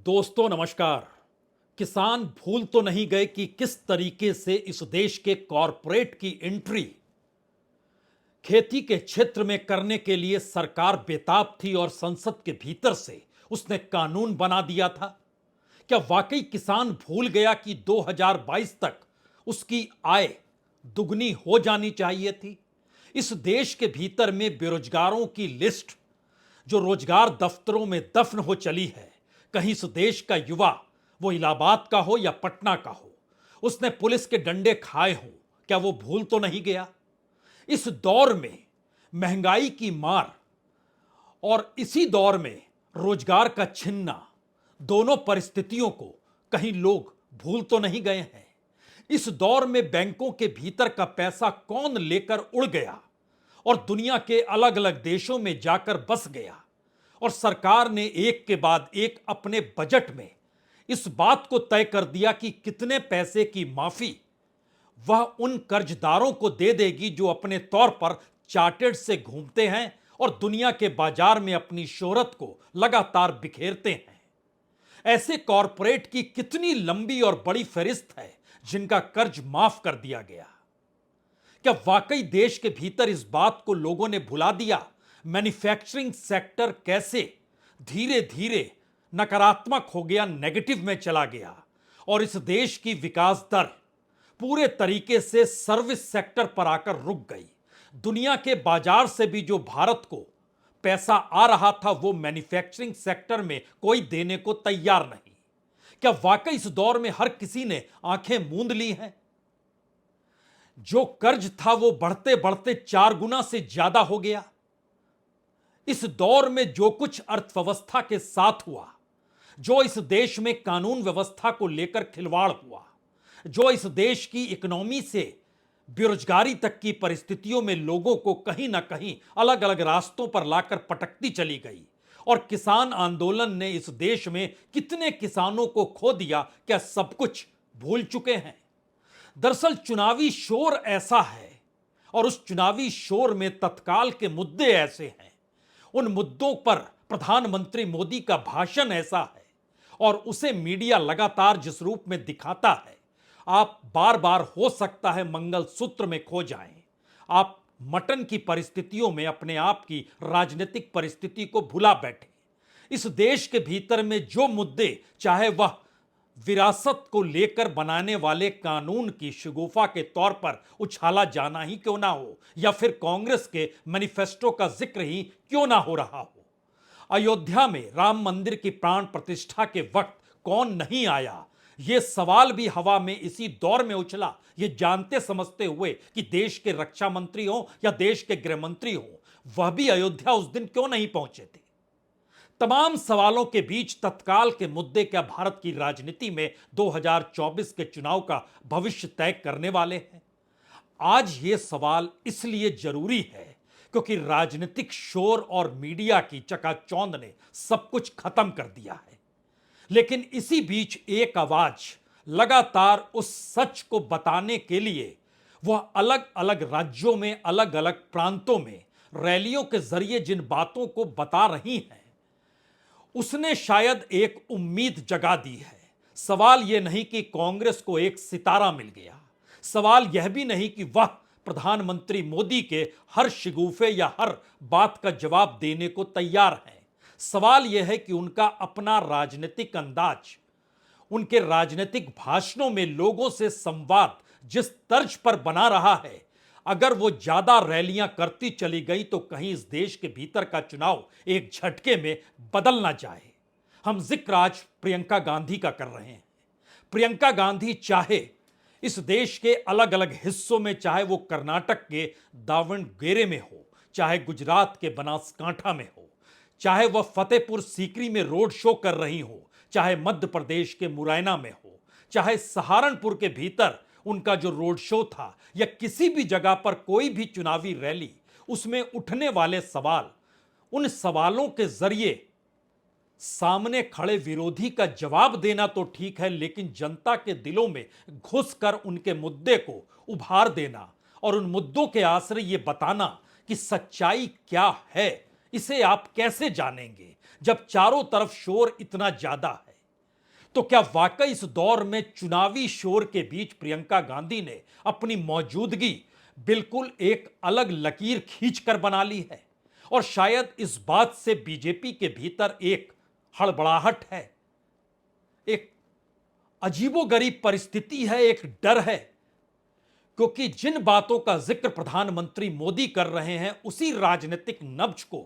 दोस्तों नमस्कार। किसान भूल तो नहीं गए कि किस तरीके से इस देश के कॉरपोरेट की एंट्री खेती के क्षेत्र में करने के लिए सरकार बेताब थी और संसद के भीतर से उसने कानून बना दिया था। क्या वाकई किसान भूल गया कि 2022 तक उसकी आय दुगनी हो जानी चाहिए थी? इस देश के भीतर में बेरोजगारों की लिस्ट जो रोजगार दफ्तरों में दफन हो चली है, कहीं इस देश का युवा, वो इलाहाबाद का हो या पटना का हो, उसने पुलिस के डंडे खाए हों, क्या वो भूल तो नहीं गया? इस दौर में महंगाई की मार और इसी दौर में रोजगार का छिनना, दोनों परिस्थितियों को कहीं लोग भूल तो नहीं गए हैं? इस दौर में बैंकों के भीतर का पैसा कौन लेकर उड़ गया और दुनिया के अलग अलग देशों में जाकर बस गया, और सरकार ने एक के बाद एक अपने बजट में इस बात को तय कर दिया कि कितने पैसे की माफी वह उन कर्जदारों को दे देगी जो अपने तौर पर चार्टर्ड से घूमते हैं और दुनिया के बाजार में अपनी शोहरत को लगातार बिखेरते हैं। ऐसे कॉरपोरेट की कितनी लंबी और बड़ी फहरिस्त है जिनका कर्ज माफ कर दिया गया। क्या वाकई देश के भीतर इस बात को लोगों ने भुला दिया? मैन्युफैक्चरिंग सेक्टर कैसे धीरे धीरे नकारात्मक हो गया, नेगेटिव में चला गया, और इस देश की विकास दर पूरे तरीके से सर्विस सेक्टर पर आकर रुक गई। दुनिया के बाजार से भी जो भारत को पैसा आ रहा था वो मैन्युफैक्चरिंग सेक्टर में कोई देने को तैयार नहीं। क्या वाकई इस दौर में हर किसी ने आंखें मूंद ली हैं? जो कर्ज था वो बढ़ते बढ़ते 4 गुना से ज्यादा हो गया। इस दौर में जो कुछ अर्थव्यवस्था के साथ हुआ, जो इस देश में कानून व्यवस्था को लेकर खिलवाड़ हुआ, जो इस देश की इकोनॉमी से बेरोजगारी तक की परिस्थितियों में लोगों को कहीं ना कहीं अलग अलग रास्तों पर लाकर पटकती चली गई, और किसान आंदोलन ने इस देश में कितने किसानों को खो दिया, क्या सब कुछ भूल चुके हैं? दरअसल चुनावी शोर ऐसा है और उस चुनावी शोर में तत्काल के मुद्दे ऐसे हैं, उन मुद्दों पर प्रधानमंत्री मोदी का भाषण ऐसा है और उसे मीडिया लगातार जिस रूप में दिखाता है, आप बार बार हो सकता है मंगलसूत्र में खो जाएं। आप मटन की परिस्थितियों में अपने आप की राजनीतिक परिस्थिति को भुला बैठे। इस देश के भीतर में जो मुद्दे, चाहे वह विरासत को लेकर बनाने वाले कानून की शगुफा के तौर पर उछाला जाना ही क्यों ना हो, या फिर कांग्रेस के मैनिफेस्टो का जिक्र ही क्यों ना हो रहा हो, अयोध्या में राम मंदिर की प्राण प्रतिष्ठा के वक्त कौन नहीं आया, यह सवाल भी हवा में इसी दौर में उछला, यह जानते समझते हुए कि देश के रक्षा मंत्री हो या देश के गृह मंत्री हो, वह भी अयोध्या उस दिन क्यों नहीं पहुंचे थे। तमाम सवालों के बीच तत्काल के मुद्दे क्या भारत की राजनीति में 2024 के चुनाव का भविष्य तय करने वाले हैं? आज यह सवाल इसलिए जरूरी है क्योंकि राजनीतिक शोर और मीडिया की चकाचौंध ने सब कुछ खत्म कर दिया है। लेकिन इसी बीच एक आवाज लगातार उस सच को बताने के लिए वह अलग अलग राज्यों में, अलग अलग प्रांतों में रैलियों के जरिए जिन बातों को बता रही हैं, उसने शायद एक उम्मीद जगा दी है। सवाल यह नहीं कि कांग्रेस को एक सितारा मिल गया, सवाल यह भी नहीं कि वह प्रधानमंत्री मोदी के हर शिगुफे या हर बात का जवाब देने को तैयार हैं। सवाल यह है कि उनका अपना राजनीतिक अंदाज, उनके राजनीतिक भाषणों में लोगों से संवाद जिस तर्ज पर बना रहा है, अगर वो ज्यादा रैलियां करती चली गई तो कहीं इस देश के भीतर का चुनाव एक झटके में बदल ना जाए। हम जिक्र आज प्रियंका गांधी का कर रहे हैं। प्रियंका गांधी चाहे इस देश के अलग अलग हिस्सों में, चाहे वो कर्नाटक के दावणगेरे में हो, चाहे गुजरात के बनासकांठा में हो, चाहे वह फतेहपुर सीकरी में रोड शो कर रही हो, चाहे मध्य प्रदेश के मुरैना में हो, चाहे सहारनपुर के भीतर उनका जो रोड शो था, या किसी भी जगह पर कोई भी चुनावी रैली, उसमें उठने वाले सवाल, उन सवालों के जरिए सामने खड़े विरोधी का जवाब देना तो ठीक है, लेकिन जनता के दिलों में घुसकर उनके मुद्दे को उभार देना और उन मुद्दों के आश्रय ये बताना कि सच्चाई क्या है, इसे आप कैसे जानेंगे जब चारों तरफ शोर इतना ज्यादा है। तो क्या वाकई इस दौर में चुनावी शोर के बीच प्रियंका गांधी ने अपनी मौजूदगी बिल्कुल एक अलग लकीर खींचकर बना ली है? और शायद इस बात से बीजेपी के भीतर एक हड़बड़ाहट है, एक अजीबोगरीब परिस्थिति है, एक डर है, क्योंकि जिन बातों का जिक्र प्रधानमंत्री मोदी कर रहे हैं उसी राजनीतिक नब्ज को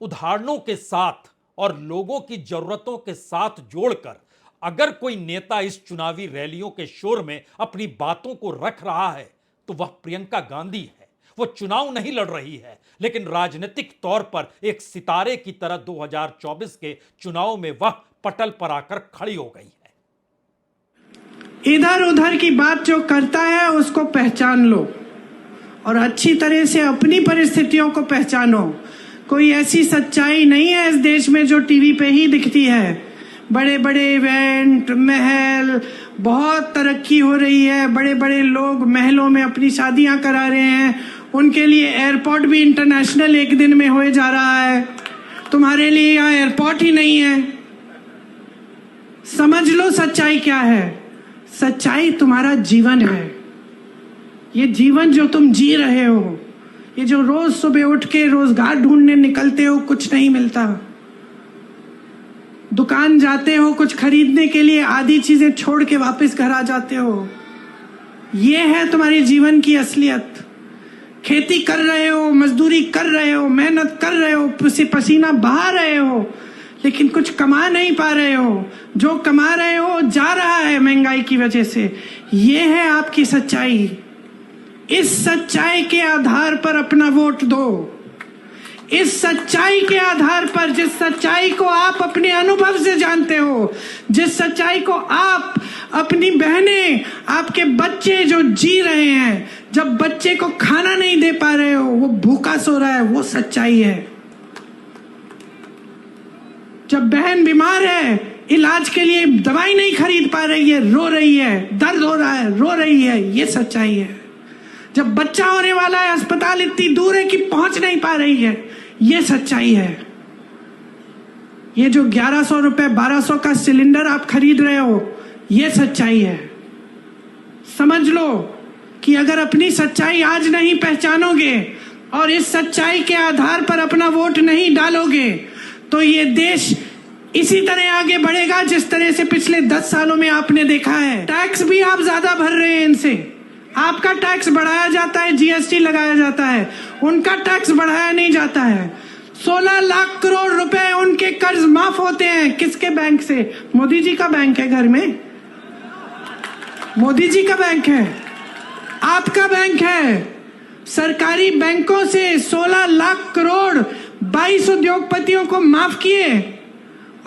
उदाहरणों के साथ और लोगों की जरूरतों के साथ जोड़कर अगर कोई नेता इस चुनावी रैलियों के शोर में अपनी बातों को रख रहा है तो वह प्रियंका गांधी है। वो चुनाव नहीं लड़ रही है, लेकिन राजनीतिक तौर पर एक सितारे की तरह 2024 के चुनाव में वह पटल पर आकर खड़ी हो गई है। इधर उधर की बात जो करता है उसको पहचान लो और अच्छी तरह से अपनी परिस्थितियों को पहचानो। कोई ऐसी सच्चाई नहीं है इस देश में जो टीवी पे ही दिखती है। बड़े बड़े इवेंट, महल, बहुत तरक्की हो रही है, बड़े बड़े लोग महलों में अपनी शादियां करा रहे हैं, उनके लिए एयरपोर्ट भी इंटरनेशनल एक दिन में हो जा रहा है। तुम्हारे लिए यहाँ एयरपोर्ट ही नहीं है। समझ लो सच्चाई क्या है। सच्चाई तुम्हारा जीवन है। ये जीवन जो तुम जी रहे हो, ये जो रोज सुबह उठ के रोजगार ढूंढने निकलते हो, कुछ नहीं मिलता। दुकान जाते हो कुछ खरीदने के लिए, आधी चीजें छोड़ के वापस घर आ जाते हो। ये है तुम्हारे जीवन की असलियत। खेती कर रहे हो, मजदूरी कर रहे हो, मेहनत कर रहे हो, पसीना बहा रहे हो, लेकिन कुछ कमा नहीं पा रहे हो। जो कमा रहे हो जा रहा है महंगाई की वजह से। ये है आपकी सच्चाई। इस सच्चाई के आधार पर अपना वोट दो। इस सच्चाई के आधार पर, जिस सच्चाई को आप अपने अनुभव से जानते हो, जिस सच्चाई को आप अपनी बहनें, आपके बच्चे जो जी रहे हैं, जब बच्चे को खाना नहीं दे पा रहे हो, वो भूखा सो रहा है, वो सच्चाई है। जब बहन बीमार है, इलाज के लिए दवाई नहीं खरीद पा रही है, रो रही है, दर्द हो रहा है, रो रही है, ये सच्चाई है। जब बच्चा होने वाला है, अस्पताल इतनी दूर है कि पहुंच नहीं पा रही है, ये सच्चाई है। ये जो 1100 रुपए 1200 का सिलेंडर आप खरीद रहे हो, ये सच्चाई है। समझ लो कि अगर अपनी सच्चाई आज नहीं पहचानोगे और इस सच्चाई के आधार पर अपना वोट नहीं डालोगे तो ये देश इसी तरह आगे बढ़ेगा जिस तरह से पिछले 10 सालों में आपने देखा है। टैक्स भी आप ज्यादा भर रहे हैं इनसे। आपका टैक्स बढ़ाया जाता है, जीएसटी लगाया जाता है, उनका टैक्स बढ़ाया नहीं जाता है। 16 लाख करोड़ रुपए उनके कर्ज माफ होते हैं। किसके बैंक से? मोदी जी का बैंक है घर में, मोदी जी का बैंक है, आपका बैंक है। सरकारी बैंकों से 16 लाख करोड़ 22 उद्योगपतियों को माफ किए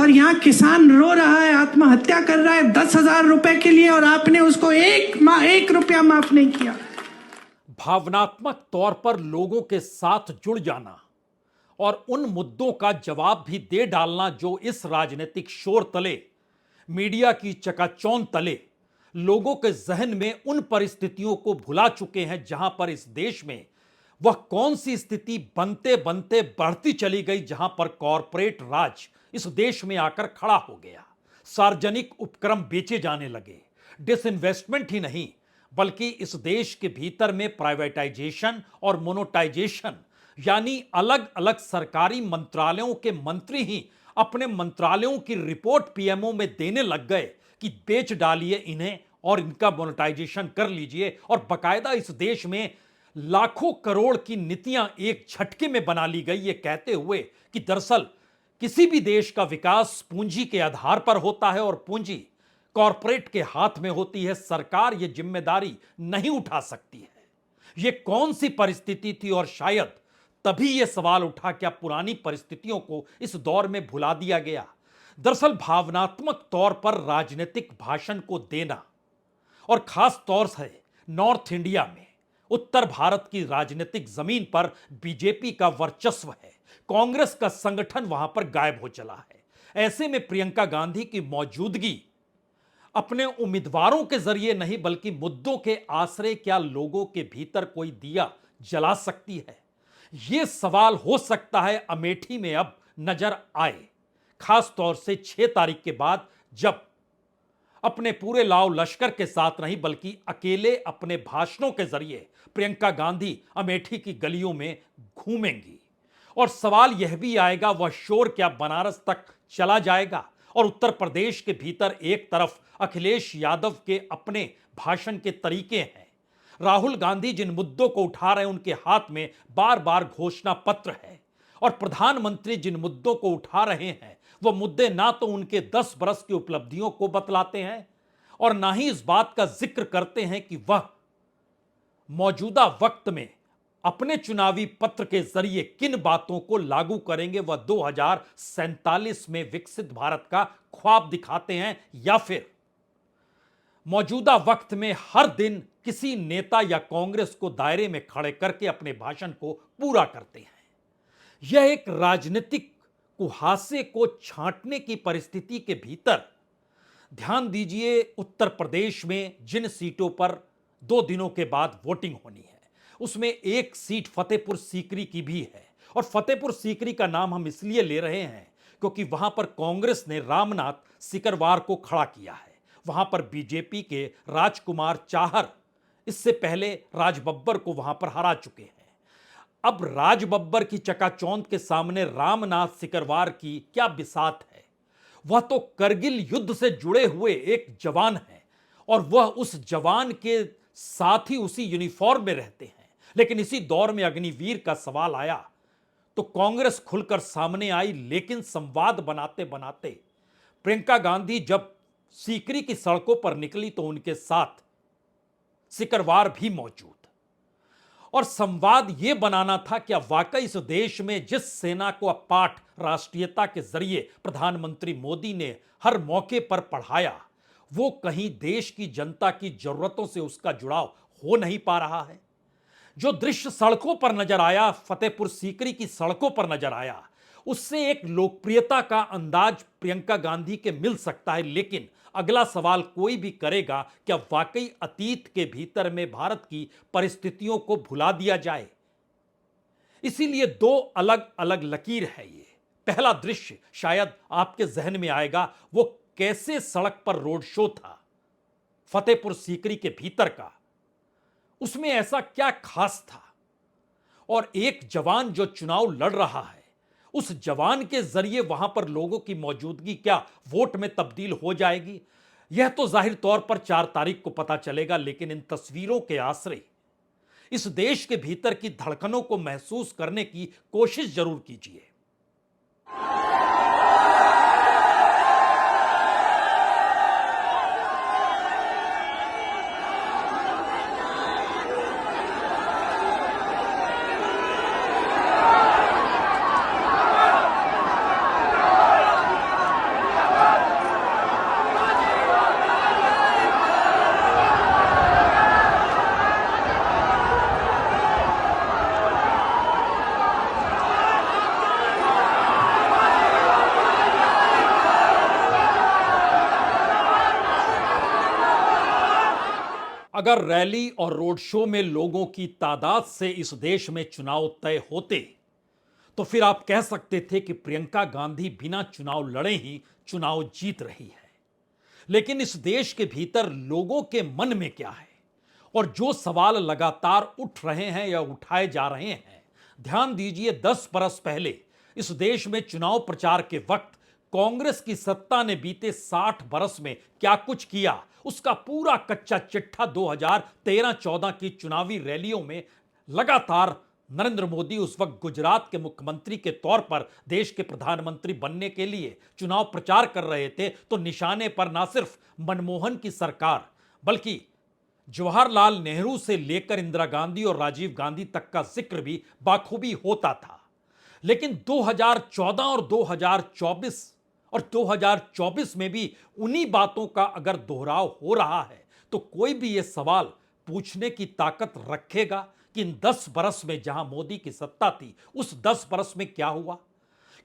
और यहाँ किसान रो रहा है, आत्महत्या कर रहा है 10,000 रुपए के लिए और आपने उसको एक रुपया माफ नहीं किया। भावनात्मक तौर पर लोगों के साथ जुड़ जाना और उन मुद्दों का जवाब भी दे डालना जो इस राजनीतिक शोर तले, मीडिया की चकाचौंध तले लोगों के जहन में उन परिस्थितियों को भुला चुके हैं जहां पर इस देश में वह कौन सी स्थिति बनते बनते बढ़ती चली गई, जहां पर कॉरपोरेट राज इस देश में आकर खड़ा हो गया। सार्वजनिक उपक्रम बेचे जाने लगे। डिसइन्वेस्टमेंट ही नहीं बल्कि इस देश के भीतर में प्राइवेटाइजेशन और मोनेटाइजेशन, यानी अलग अलग सरकारी मंत्रालयों के मंत्री ही अपने मंत्रालयों की रिपोर्ट पीएमओ में देने लग गए कि बेच डालिए इन्हें और इनका मोनेटाइजेशन कर लीजिए, और बकायदा इस देश में लाखों करोड़ की नीतियां एक झटके में बना ली गई, ये कहते हुए कि दरअसल किसी भी देश का विकास पूंजी के आधार पर होता है और पूंजी कॉरपोरेट के हाथ में होती है। सरकार ये जिम्मेदारी नहीं उठा सकती है। ये कौन सी परिस्थिति थी और शायद तभी यह सवाल उठा क्या पुरानी परिस्थितियों को इस दौर में भुला दिया गया। दरअसल भावनात्मक तौर पर राजनीतिक भाषण को देना, और खास तौर से नॉर्थ इंडिया में, उत्तर भारत की राजनीतिक जमीन पर बीजेपी का वर्चस्व है, कांग्रेस का संगठन वहां पर गायब हो चला है। ऐसे में प्रियंका गांधी की मौजूदगी अपने उम्मीदवारों के जरिए नहीं बल्कि मुद्दों के आश्रय क्या लोगों के भीतर कोई दिया जला सकती है? यह सवाल हो सकता है अमेठी में अब नजर आए, खास तौर से 6 तारीख के बाद जब अपने पूरे लाव लश्कर के साथ नहीं बल्कि अकेले अपने भाषणों के जरिए प्रियंका गांधी अमेठी की गलियों में घूमेंगी। और सवाल यह भी आएगा, वह शोर क्या बनारस तक चला जाएगा? और उत्तर प्रदेश के भीतर एक तरफ अखिलेश यादव के अपने भाषण के तरीके हैं, राहुल गांधी जिन मुद्दों को उठा रहे हैं उनके हाथ में बार बार घोषणा पत्र है, और प्रधानमंत्री जिन मुद्दों को उठा रहे हैं वह मुद्दे ना तो उनके 10 बरस की उपलब्धियों को बतलाते हैं और ना ही इस बात का जिक्र करते हैं कि वह मौजूदा वक्त में अपने चुनावी पत्र के जरिए किन बातों को लागू करेंगे। वह 2047 में विकसित भारत का ख्वाब दिखाते हैं या फिर मौजूदा वक्त में हर दिन किसी नेता या कांग्रेस को दायरे में खड़े करके अपने भाषण को पूरा करते हैं। यह एक राजनीतिक कुहासे को छांटने की परिस्थिति के भीतर ध्यान दीजिए, उत्तर प्रदेश में जिन सीटों पर 2 दिनों के बाद वोटिंग होनी है उसमें एक सीट फतेहपुर सीकरी की भी है। और फतेहपुर सीकरी का नाम हम इसलिए ले रहे हैं क्योंकि वहां पर कांग्रेस ने रामनाथ सिकरवार को खड़ा किया है। वहां पर बीजेपी के राजकुमार चाहर इससे पहले राज बब्बर को वहां पर हरा चुके हैं। अब राज बब्बर की चकाचौंध के सामने रामनाथ सिकरवार की क्या बिसात है? वह तो करगिल युद्ध से जुड़े हुए एक जवान है और वह उस जवान के साथ ही उसी यूनिफॉर्म में रहते हैं। लेकिन इसी दौर में अग्निवीर का सवाल आया तो कांग्रेस खुलकर सामने आई, लेकिन संवाद बनाते बनाते प्रियंका गांधी जब सीकरी की सड़कों पर निकली तो उनके साथ सिकरवार भी मौजूद। और संवाद यह बनाना था क्या वाकई इस देश में जिस सेना को अपाट राष्ट्रीयता के जरिए प्रधानमंत्री मोदी ने हर मौके पर पढ़ाया वो कहीं देश की जनता की जरूरतों से उसका जुड़ाव हो नहीं पा रहा है। जो दृश्य सड़कों पर नजर आया, फतेहपुर सीकरी की सड़कों पर नजर आया, उससे एक लोकप्रियता का अंदाज प्रियंका गांधी के मिल सकता है। लेकिन अगला सवाल कोई भी करेगा, क्या वाकई अतीत के भीतर में भारत की परिस्थितियों को भुला दिया जाए? इसीलिए 2 अलग अलग लकीर है ये। पहला दृश्य शायद आपके जहन में आएगा, वो कैसे सड़क पर रोड शो था फतेहपुर सीकरी के भीतर का, उसमें ऐसा क्या खास था? और एक जवान जो चुनाव लड़ रहा है उस जवान के जरिए वहां पर लोगों की मौजूदगी क्या वोट में तब्दील हो जाएगी? यह तो जाहिर तौर पर 4 तारीख को पता चलेगा। लेकिन इन तस्वीरों के आश्रय इस देश के भीतर की धड़कनों को महसूस करने की कोशिश जरूर कीजिए। अगर रैली और रोड शो में लोगों की तादाद से इस देश में चुनाव तय होते तो फिर आप कह सकते थे कि प्रियंका गांधी बिना चुनाव लड़े ही चुनाव जीत रही है। लेकिन इस देश के भीतर लोगों के मन में क्या है और जो सवाल लगातार उठ रहे हैं या उठाए जा रहे हैं, ध्यान दीजिए 10 बरस पहले इस देश में चुनाव प्रचार के वक्त कांग्रेस की सत्ता ने बीते 60 बरस में क्या कुछ किया, उसका पूरा कच्चा चिट्ठा 2013-14 की चुनावी रैलियों में लगातार नरेंद्र मोदी उस वक्त गुजरात के मुख्यमंत्री के तौर पर देश के प्रधानमंत्री बनने के लिए चुनाव प्रचार कर रहे थे तो निशाने पर ना सिर्फ मनमोहन की सरकार बल्कि जवाहरलाल नेहरू से लेकर इंदिरा गांधी और राजीव गांधी तक का जिक्र भी बाखूबी होता था। लेकिन 2014 और 2024 में भी उन्हीं बातों का अगर दोहराव हो रहा है तो कोई भी यह सवाल पूछने की ताकत रखेगा कि इन 10 बरस में जहां मोदी की सत्ता थी उस 10 बरस में क्या हुआ?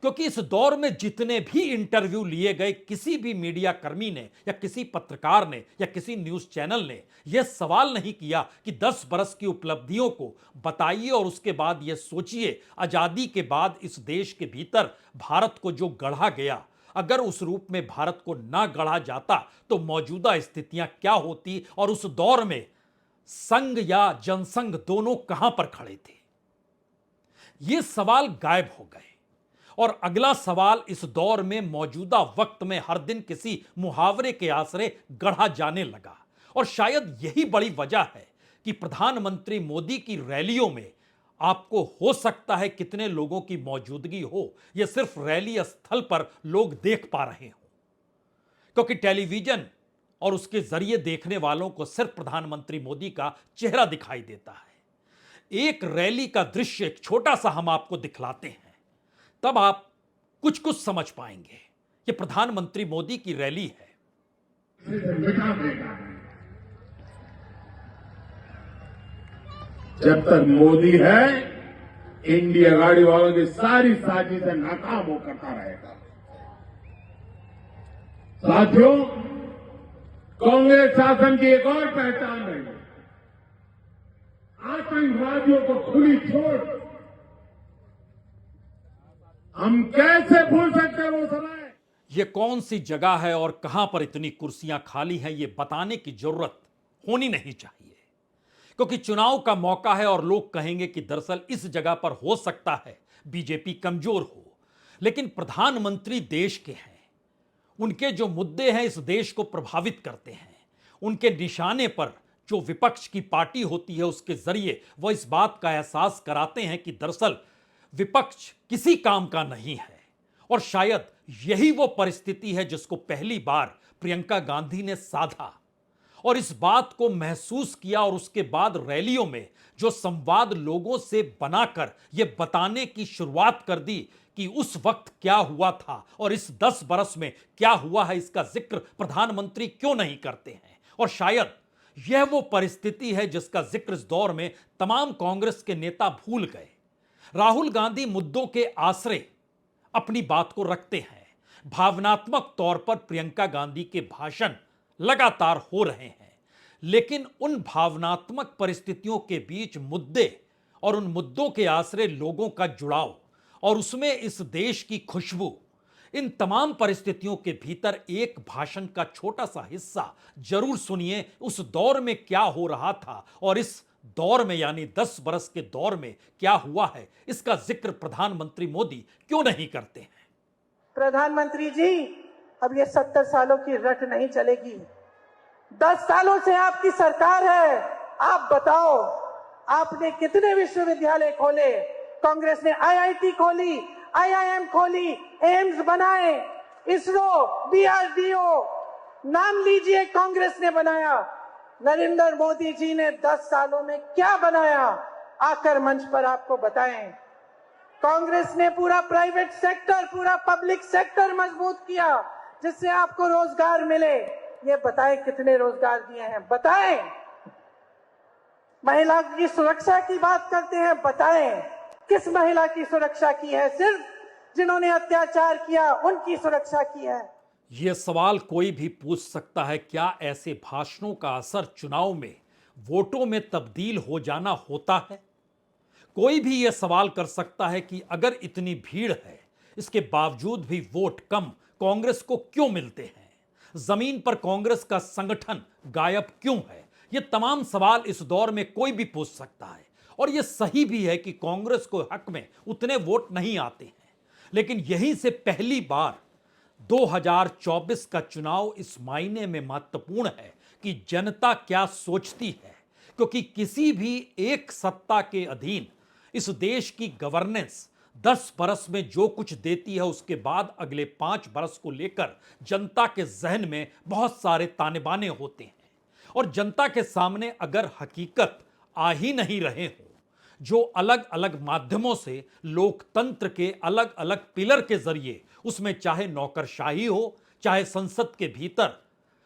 क्योंकि इस दौर में जितने भी इंटरव्यू लिए गए, किसी भी मीडिया कर्मी ने या किसी पत्रकार ने या किसी न्यूज चैनल ने यह सवाल नहीं किया कि 10 बरस की उपलब्धियों को बताइए और उसके बाद यह सोचिए आजादी के बाद इस देश के भीतर भारत को जो गढ़ा गया, अगर उस रूप में भारत को ना गढ़ा जाता तो मौजूदा स्थितियां क्या होती और उस दौर में संघ या जनसंघ दोनों कहां पर खड़े थे? ये सवाल गायब हो गए और अगला सवाल इस दौर में मौजूदा वक्त में हर दिन किसी मुहावरे के आसरे गढ़ा जाने लगा। और शायद यही बड़ी वजह है कि प्रधानमंत्री मोदी की रैलियों में आपको हो सकता है कितने लोगों की मौजूदगी हो, यह सिर्फ रैली स्थल पर लोग देख पा रहे हो, क्योंकि टेलीविजन और उसके जरिए देखने वालों को सिर्फ प्रधानमंत्री मोदी का चेहरा दिखाई देता है। एक रैली का दृश्य एक छोटा सा हम आपको दिखलाते हैं, तब आप कुछ कुछ समझ पाएंगे। ये प्रधानमंत्री मोदी की रैली है। जब तक मोदी है, इंडिया गाड़ी वालों की सारी साजिशें नाकाम हो करता रहेगा। साथियों, कांग्रेस शासन की एक और पहचान रही, आतंकवादियों को खुली छोड़। हम कैसे भूल सकते हैं वो समय? ये कौन सी जगह है और कहां पर इतनी कुर्सियां खाली हैं, ये बताने की जरूरत होनी नहीं चाहिए, क्योंकि चुनाव का मौका है और लोग कहेंगे कि दरअसल इस जगह पर हो सकता है बीजेपी कमजोर हो, लेकिन प्रधानमंत्री देश के हैं, उनके जो मुद्दे हैं इस देश को प्रभावित करते हैं, उनके निशाने पर जो विपक्ष की पार्टी होती है उसके जरिए वह इस बात का एहसास कराते हैं कि दरअसल विपक्ष किसी काम का नहीं है। और शायद यही वो परिस्थिति है जिसको पहली बार प्रियंका गांधी ने साधा और इस बात को महसूस किया और उसके बाद रैलियों में जो संवाद लोगों से बनाकर यह बताने की शुरुआत कर दी कि उस वक्त क्या हुआ था और इस 10 बरस में क्या हुआ है, इसका जिक्र प्रधानमंत्री क्यों नहीं करते हैं। और शायद यह वो परिस्थिति है जिसका जिक्र इस दौर में तमाम कांग्रेस के नेता भूल गए। राहुल गांधी मुद्दों के आसरे अपनी बात को रखते हैं, भावनात्मक तौर पर प्रियंका गांधी के भाषण लगातार हो रहे हैं, लेकिन उन भावनात्मक परिस्थितियों के बीच मुद्दे और उन मुद्दों के आसरे लोगों का जुड़ाव और उसमें इस देश की खुशबू, इन तमाम परिस्थितियों के भीतर एक भाषण का छोटा सा हिस्सा जरूर सुनिए। उस दौर में क्या हो रहा था और इस दौर में यानी 10 बरस के दौर में क्या हुआ है, इसका जिक्र प्रधानमंत्री मोदी क्यों नहीं करते हैं। प्रधानमंत्री जी, अब ये 70 सालों की रट नहीं चलेगी। 10 सालों से आपकी सरकार है, आप बताओ आपने कितने विश्वविद्यालय खोले? कांग्रेस ने आईआईटी खोली, आईआईएम खोली, एम्स बनाए, इसरो, डीआरडीओ, नाम लीजिए कांग्रेस ने बनाया। नरेंद्र मोदी जी ने 10 सालों में क्या बनाया, आकर मंच पर आपको बताएं। कांग्रेस ने पूरा प्राइवेट सेक्टर, पूरा पब्लिक सेक्टर मजबूत किया जिससे आपको रोजगार मिले। ये बताएं कितने रोजगार दिए हैं, बताएं। महिला की सुरक्षा की बात करते हैं, बताएं किस महिला की सुरक्षा की है? सिर्फ जिन्होंने अत्याचार किया उनकी सुरक्षा की है। यह सवाल कोई भी पूछ सकता है, क्या ऐसे भाषणों का असर चुनाव में वोटों में तब्दील हो जाना होता है? कोई भी यह सवाल कर सकता है कि अगर इतनी भीड़ है इसके बावजूद भी वोट कम कांग्रेस को क्यों मिलते हैं, जमीन पर कांग्रेस का संगठन गायब क्यों है? ये तमाम सवाल इस दौर में कोई भी पूछ सकता है और यह सही भी है कि कांग्रेस को हक में उतने वोट नहीं आते हैं, लेकिन यहीं से पहली बार 2024 का चुनाव इस मायने में महत्वपूर्ण है कि जनता क्या सोचती है, क्योंकि किसी भी एक सत्ता के अधीन इस देश की गवर्नेंस 10 बरस में जो कुछ देती है उसके बाद अगले 5 बरस को लेकर जनता के जहन में बहुत सारे ताने बाने होते हैं और जनता के सामने अगर हकीकत आ ही नहीं रहे हो, जो अलग अलग माध्यमों से लोकतंत्र के अलग अलग पिलर के जरिए, उसमें चाहे नौकरशाही हो चाहे संसद के भीतर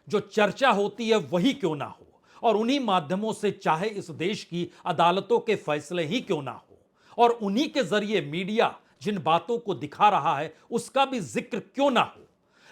जो चर्चा होती है वही क्यों ना हो, और उन्हीं माध्यमों से चाहे इस देश की अदालतों के फैसले ही क्यों ना हो, और उन्हीं के जरिए मीडिया जिन बातों को दिखा रहा है उसका भी जिक्र क्यों ना हो,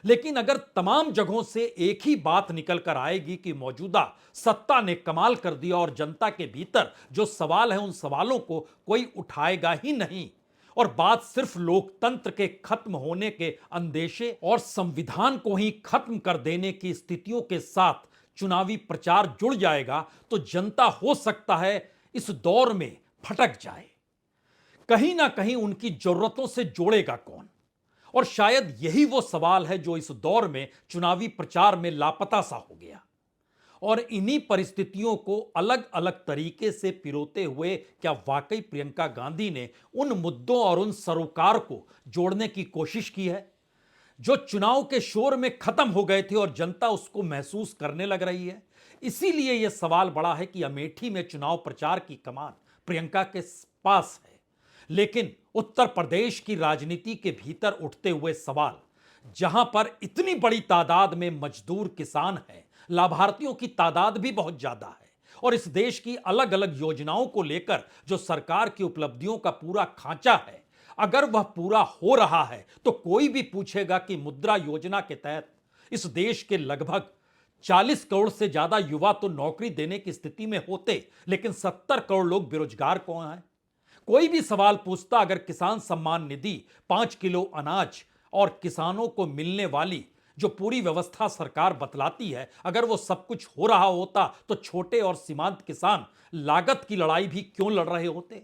लेकिन अगर तमाम जगहों से एक ही बात निकल कर आएगी कि मौजूदा सत्ता ने कमाल कर दिया और जनता के भीतर जो सवाल है उन सवालों को कोई उठाएगा ही नहीं, और बात सिर्फ लोकतंत्र के खत्म होने के अंदेशे और संविधान को ही खत्म कर देने की स्थितियों के साथ चुनावी प्रचार जुड़ जाएगा तो जनता हो सकता है इस दौर में भटक जाए। कहीं ना कहीं उनकी जरूरतों से जोड़ेगा कौन? और शायद यही वो सवाल है जो इस दौर में चुनावी प्रचार में लापता सा हो गया। और इन्हीं परिस्थितियों को अलग अलग तरीके से पिरोते हुए क्या वाकई प्रियंका गांधी ने उन मुद्दों और उन सरोकार को जोड़ने की कोशिश की है जो चुनाव के शोर में खत्म हो गए थे और जनता उसको महसूस करने लग रही है? इसीलिए यह सवाल बड़ा है कि अमेठी में चुनाव प्रचार की कमान प्रियंका के पास है, लेकिन उत्तर प्रदेश की राजनीति के भीतर उठते हुए सवाल, जहां पर इतनी बड़ी तादाद में मजदूर किसान हैं, लाभार्थियों की तादाद भी बहुत ज्यादा है और इस देश की अलग अलग योजनाओं को लेकर जो सरकार की उपलब्धियों का पूरा खांचा है, अगर वह पूरा हो रहा है तो कोई भी पूछेगा कि मुद्रा योजना के तहत इस देश के लगभग 40 करोड़ से ज्यादा युवा तो नौकरी देने की स्थिति में होते, लेकिन 70 करोड़ लोग बेरोजगार कौन है? कोई भी सवाल पूछता अगर किसान सम्मान निधि, 5 किलो अनाज और किसानों को मिलने वाली जो पूरी व्यवस्था सरकार बतलाती है, अगर वो सब कुछ हो रहा होता तो छोटे और सीमांत किसान लागत की लड़ाई भी क्यों लड़ रहे होते?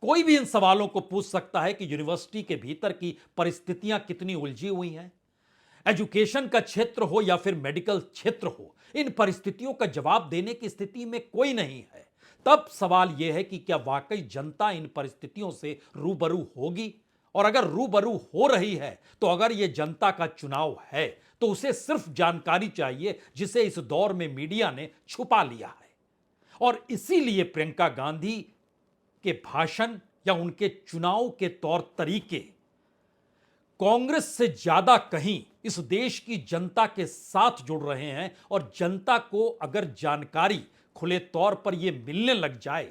कोई भी इन सवालों को पूछ सकता है कि यूनिवर्सिटी के भीतर की परिस्थितियां कितनी उलझी हुई हैं। एजुकेशन का क्षेत्र हो या फिर मेडिकल क्षेत्र हो, इन परिस्थितियों का जवाब देने की स्थिति में कोई नहीं है। तब सवाल यह है कि क्या वाकई जनता इन परिस्थितियों से रूबरू होगी? और अगर रूबरू हो रही है तो अगर यह जनता का चुनाव है तो उसे सिर्फ जानकारी चाहिए जिसे इस दौर में मीडिया ने छुपा लिया है। और इसीलिए प्रियंका गांधी के भाषण या उनके चुनाव के तौर तरीके कांग्रेस से ज्यादा कहीं इस देश की जनता के साथ जुड़ रहे हैं। और जनता को अगर जानकारी खुले तौर पर यह मिलने लग जाए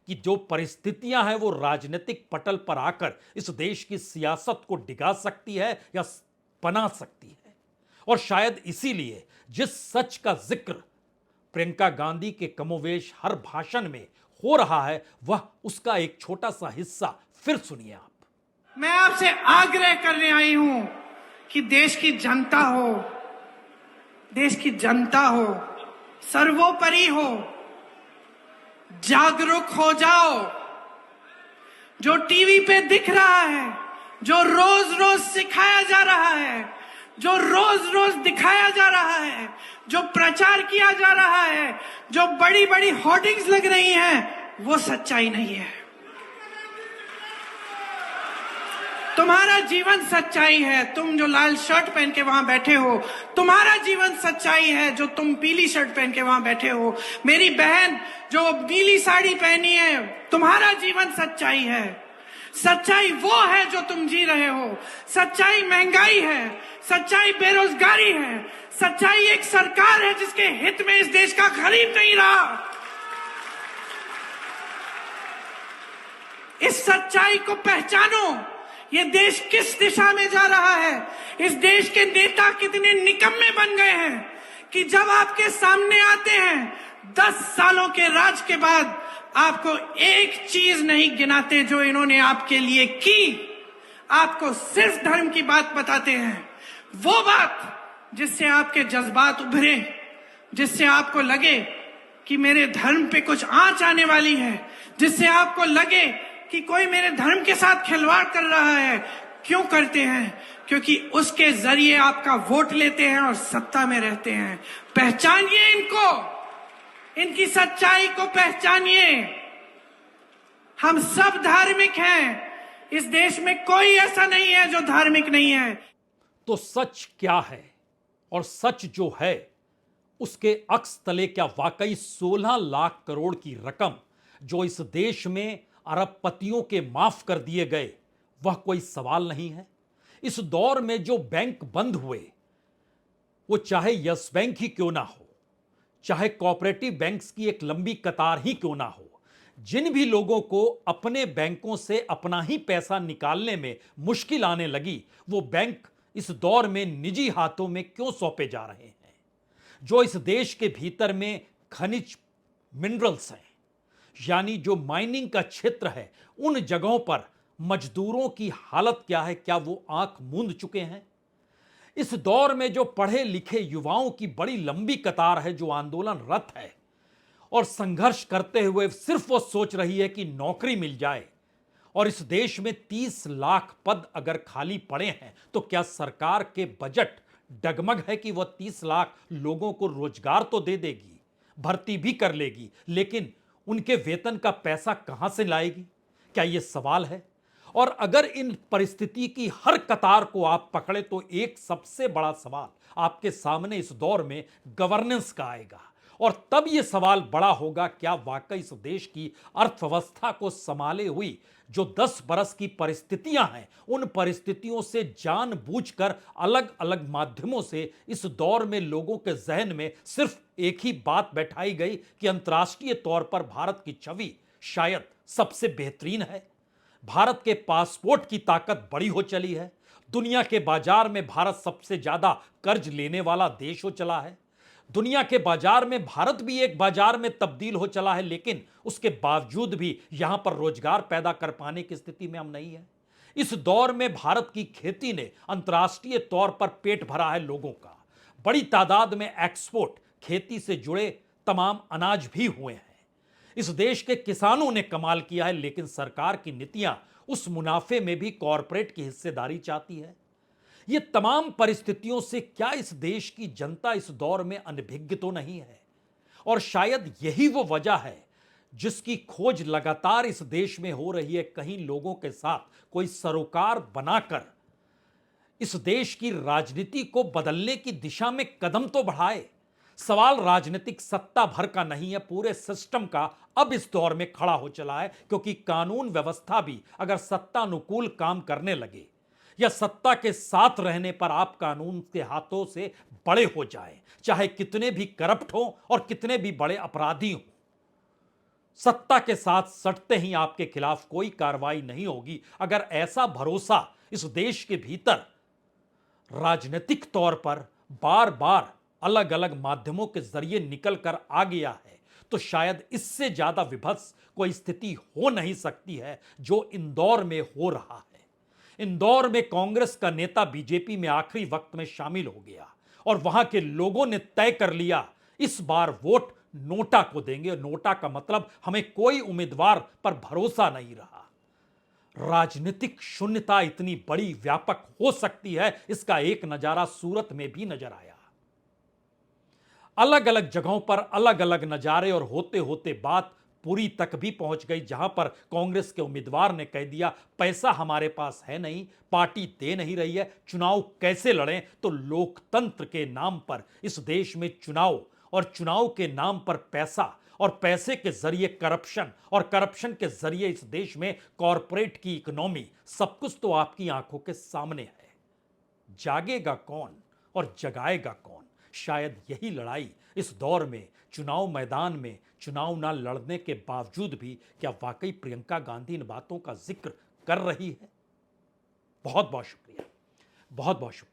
कि जो परिस्थितियां हैं वो राजनीतिक पटल पर आकर इस देश की सियासत को डिगा सकती है या बना सकती है, और शायद इसीलिए जिस सच का जिक्र प्रियंका गांधी के कमोवेश हर भाषण में हो रहा है, वह उसका एक छोटा सा हिस्सा फिर सुनिए आप। मैं आपसे आग्रह करने आई हूं कि देश की जनता हो, देश की जनता हो, सर्वोपरि हो, जागरूक हो जाओ। जो टीवी पे दिख रहा है, जो रोज रोज सिखाया जा रहा है, जो रोज रोज दिखाया जा रहा है, जो प्रचार किया जा रहा है, जो बड़ी बड़ी होर्डिंग्स लग रही हैं, वो सच्चाई नहीं है। तुम्हारा जीवन सच्चाई है। तुम जो लाल शर्ट पहन के वहां बैठे हो, तुम्हारा जीवन सच्चाई है। जो तुम पीली शर्ट पहन के वहां बैठे हो, मेरी बहन जो नीली साड़ी पहनी है, तुम्हारा जीवन सच्चाई है। सच्चाई वो है जो तुम जी रहे हो। सच्चाई महंगाई है, सच्चाई बेरोजगारी है, सच्चाई एक सरकार है जिसके हित में इस देश का खरीद नहीं रहा। इस सच्चाई को पहचानो। ये देश किस दिशा में जा रहा है, इस देश के नेता कितने निकम्मे बन गए हैं कि जब आपके सामने आते हैं 10 सालों के राज के बाद आपको एक चीज नहीं गिनाते जो इन्होंने आपके लिए की। आपको सिर्फ धर्म की बात बताते हैं, वो बात जिससे आपके जज्बात उभरे, जिससे आपको लगे कि मेरे धर्म पे कुछ आंच आने वाली है, जिससे आपको लगे कि कोई मेरे धर्म के साथ खिलवाड़ कर रहा है। क्यों करते हैं? क्योंकि उसके जरिए आपका वोट लेते हैं और सत्ता में रहते हैं। पहचानिए इनको, इनकी सच्चाई को पहचानिए। हम सब धार्मिक हैं। इस देश में कोई ऐसा नहीं है जो धार्मिक नहीं है। तो सच क्या है? और सच जो है उसके अक्स तले क्या वाकई 16 लाख करोड़ की रकम जो इस देश में अरबपतियों के माफ कर दिए गए, वह कोई सवाल नहीं है? इस दौर में जो बैंक बंद हुए, वो चाहे यस बैंक ही क्यों ना हो, चाहे कोऑपरेटिव बैंक्स की एक लंबी कतार ही क्यों ना हो, जिन भी लोगों को अपने बैंकों से अपना ही पैसा निकालने में मुश्किल आने लगी, वो बैंक इस दौर में निजी हाथों में क्यों सौंपे जा रहे हैं? जो इस देश के भीतर में खनिज मिनरल्स हैं, यानी जो माइनिंग का क्षेत्र है, उन जगहों पर मजदूरों की हालत क्या है, क्या वो आंख मूंद चुके हैं? इस दौर में जो पढ़े लिखे युवाओं की बड़ी लंबी कतार है जो आंदोलनरत है और संघर्ष करते हुए सिर्फ वो सोच रही है कि नौकरी मिल जाए, और इस देश में 30 लाख पद अगर खाली पड़े हैं तो क्या सरकार के बजट डगमग है कि वह 30 लाख लोगों को रोजगार तो दे देगी, भर्ती भी कर लेगी, लेकिन उनके वेतन का पैसा कहां से लाएगी? क्या यह सवाल है? और अगर इन परिस्थिति की हर कतार को आप पकड़े तो एक सबसे बड़ा सवाल आपके सामने इस दौर में गवर्नेंस का आएगा, और तब यह सवाल बड़ा होगा, क्या वाकई इस देश की अर्थव्यवस्था को संभाले हुई जो 10 बरस की परिस्थितियां हैं, उन परिस्थितियों से जानबूझकर अलग अलग माध्यमों से इस दौर में लोगों के जहन में सिर्फ एक ही बात बैठाई गई कि अंतर्राष्ट्रीय तौर पर भारत की छवि शायद सबसे बेहतरीन है, भारत के पासपोर्ट की ताकत बड़ी हो चली है, दुनिया के बाजार में भारत सबसे ज्यादा कर्ज लेने वाला देश हो चला है, दुनिया के बाजार में भारत भी एक बाजार में तब्दील हो चला है, लेकिन उसके बावजूद भी यहां पर रोजगार पैदा कर पाने की स्थिति में हम नहीं है। इस दौर में भारत की खेती ने अंतर्राष्ट्रीय तौर पर पेट भरा है लोगों का, बड़ी तादाद में एक्सपोर्ट खेती से जुड़े तमाम अनाज भी हुए हैं। इस देश के किसानों ने कमाल किया है, लेकिन सरकार की नीतियां उस मुनाफे में भी कॉरपोरेट की हिस्सेदारी चाहती है। ये तमाम परिस्थितियों से क्या इस देश की जनता इस दौर में अनभिज्ञ तो नहीं है? और शायद यही वो वजह है जिसकी खोज लगातार इस देश में हो रही है। कहीं लोगों के साथ कोई सरोकार बनाकर इस देश की राजनीति को बदलने की दिशा में कदम तो बढ़ाए। सवाल राजनीतिक सत्ता भर का नहीं है, पूरे सिस्टम का अब इस दौर में खड़ा हो चला है, क्योंकि कानून व्यवस्था भी अगर सत्तानुकूल काम करने लगे या सत्ता के साथ रहने पर आप कानून के हाथों से बड़े हो जाएं, चाहे कितने भी करप्ट हो और कितने भी बड़े अपराधी हो, सत्ता के साथ सटते ही आपके खिलाफ कोई कार्रवाई नहीं होगी। अगर ऐसा भरोसा इस देश के भीतर राजनीतिक तौर पर बार बार अलग अलग माध्यमों के जरिए निकल कर आ गया है, तो शायद इससे ज्यादा विभत्स कोई स्थिति हो नहीं सकती है जो इंदौर में हो रहा है। इंदौर में कांग्रेस का नेता बीजेपी में आखिरी वक्त में शामिल हो गया और वहां के लोगों ने तय कर लिया इस बार वोट नोटा को देंगे। नोटा का मतलब हमें कोई उम्मीदवार पर भरोसा नहीं रहा। राजनीतिक शून्यता इतनी बड़ी व्यापक हो सकती है, इसका एक नजारा सूरत में भी नजर आया। अलग अलग जगहों पर अलग अलग नजारे, और होते होते बात पुरी तक भी पहुंच गई, जहां पर कांग्रेस के उम्मीदवार ने कह दिया पैसा हमारे पास है नहीं, पार्टी दे नहीं रही है, चुनाव कैसे लड़ें। तो लोकतंत्र के नाम पर इस देश में चुनाव, और चुनाव के नाम पर पैसा, और पैसे के जरिए करप्शन, और करप्शन के जरिए इस देश में कॉरपोरेट की इकोनॉमी, सब कुछ तो आपकी आंखों के सामने है। जागेगा कौन और जगाएगा कौन? शायद यही लड़ाई इस दौर में चुनाव मैदान में चुनाव ना लड़ने के बावजूद भी क्या वाकई प्रियंका गांधी इन बातों का जिक्र कर रही है? बहुत बहुत शुक्रिया, बहुत बहुत शुक्रिया।